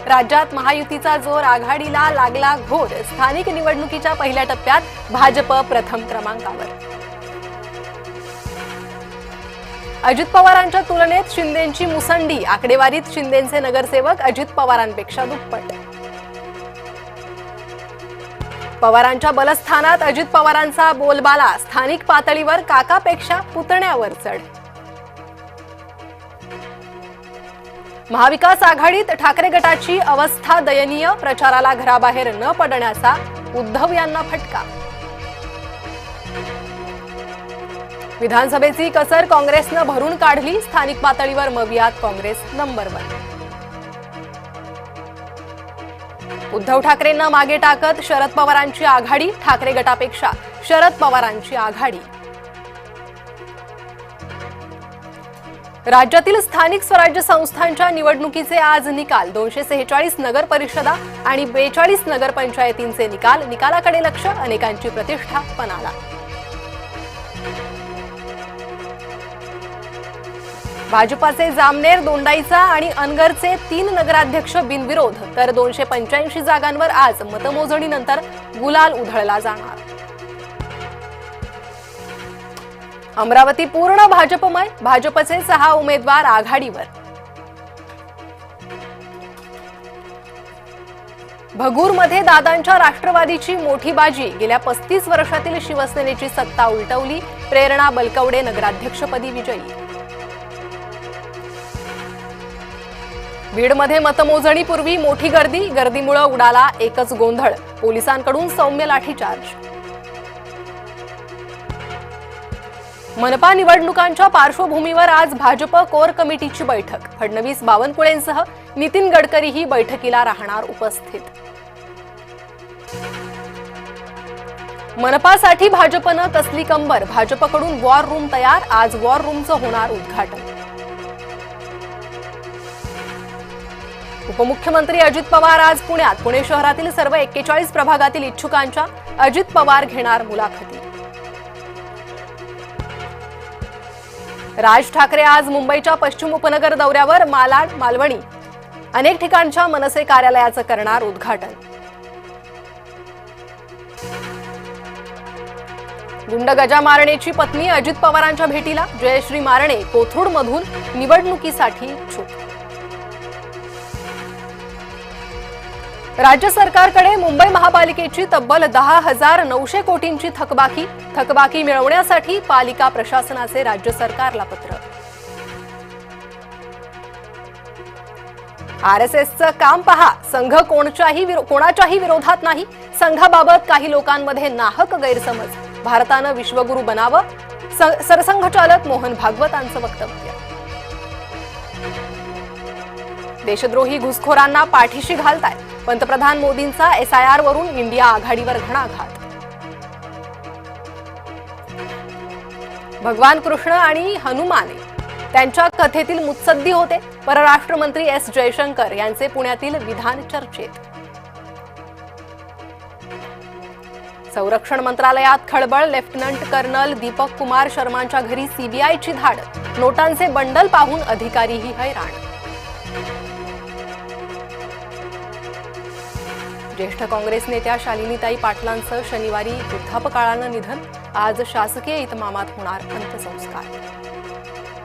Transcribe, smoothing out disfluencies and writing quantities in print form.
राज्यात महायुतीचा जोर आघाडीला लागला घोर। स्थानिक निवडणुकीच्या पहिल्या टप्प्यात भाजप प्रथम क्रमांकावर। अजित पवारांच्या तुलनेत शिंदेंची मुसंडी। आकडेवारीत शिंदेंचे नगरसेवक अजित पवारांपेक्षा दुप्पट। पवारांच्या बलस्थानात अजित पवारांचा बोलबाला। स्थानिक पातळीवर काकापेक्षा पुतण्यावर चढ। महाविकास आघाडीत ठाकरे गटाची अवस्था दयनीय। प्रचाराला घराबाहेर न पडण्याचा उद्धव यांना फटका। विधानसभेची कसर काँग्रेसनं भरून काढली। स्थानिक पातळीवर मवियात काँग्रेस नंबर 1। उद्धव ठाकरेंना मागे टाकत शरद पवारांची आघाडी। ठाकरे गटापेक्षा शरद पवारांची आघाडी। राज्यातील स्थानिक स्वराज्य संस्थांच्या निवडणुकीचे आज निकाल। 246 नगर परिषदा आणि 42 नगरपंचायतींचे निकाल। निकालाकडे लक्ष, अनेकांची प्रतिष्ठा पणाला। भाजपाचे जामनेर, दोंडाईचा आणि अनगरचे 3 नगराध्यक्ष बिनविरोध, तर 285 जागांवर आज मतमोजणीनंतर गुलाल उधळला जाणार। अमरावती पूर्ण भाजपमय। भाजपचे 6 उमेदवार आघाडीवर। भगूरमध्ये दादांच्या राष्ट्रवादीची मोठी बाजी। गेल्या 35 वर्षातील शिवसेनेची सत्ता उलटवली। प्रेरणा बलकवडे नगराध्यक्षपदी विजयी। बीडमध्ये मतमोजणीपूर्वी मोठी गर्दी। गर्दीमुळे उडाला एकच गोंधळ। पोलिसांकडून सौम्य लाठीचार्ज। मनपा निवडणुकांच्या पार्श्वभूमीवर आज भाजप कोर कमिटीची बैठक। फडणवीस, बावनकुळेंसह नितीन गडकरीही बैठकीला राहणार उपस्थित। मनपासाठी भाजपनं कसली कंबर। भाजपकडून वॉर रूम तयार। आज वॉर रूमचं होणार उद्घाटन। उपमुख्यमंत्री अजित पवार आज पुण्यात। पुणे शहरातील सर्व 41 प्रभागातील इच्छुकांच्या अजित पवार घेणार मुलाखती। राज ठाकरे आज मुंबईच्या पश्चिम उपनगर दौऱ्यावर। मालाड, मालवणी अनेक ठिकाणच्या मनसे कार्यालयाचं करणार उद्घाटन। गुंड गजा मारणेची पत्नी अजित पवारांच्या भेटीला। जयश्री मारणे कोथरूडमधून निवडणुकीसाठी इच्छुक। राज्य सरकारकडे मुंबई महापालिकेची तब्बल 10,900 कोटींची थकबाकी। थकबाकी मिळवण्यासाठी पालिका प्रशासनाचे राज्य सरकारला पत्र। आरएसएसचं काम पहा। संघ कोणाच्याही विरोधात नाही। संघाबाबत काही लोकांमध्ये नाहक गैरसमज। भारतानं विश्वगुरू बनावं। सरसंघचालक मोहन भागवतांचं वक्तव्य। देशद्रोही घुसखोरांना पाठीशी घालताय। पंतप्रधान मोदींचा SIR वरून इंडिया आघाडीवर घणाघात। भगवान कृष्ण आणि हनुमान त्यांच्या कथेतील मुत्सद्दी होते। परराष्ट्र मंत्री S जयशंकर यांचे पुण्यातील विधान चर्चेत। संरक्षण मंत्रालयात खळबळ। लेफ्टनंट कर्नल दीपक कुमार शर्मांच्या घरी CBIची धाड। नोटांचे बंडल पाहून अधिकारीही हैराण। ज्येष्ठ काँग्रेस नेत्या शालिनीताई पाटलांचं शनिवारी वृद्धापकाळानं निधन। आज शासकीय इतमामात होणार अंत्यसंस्कार।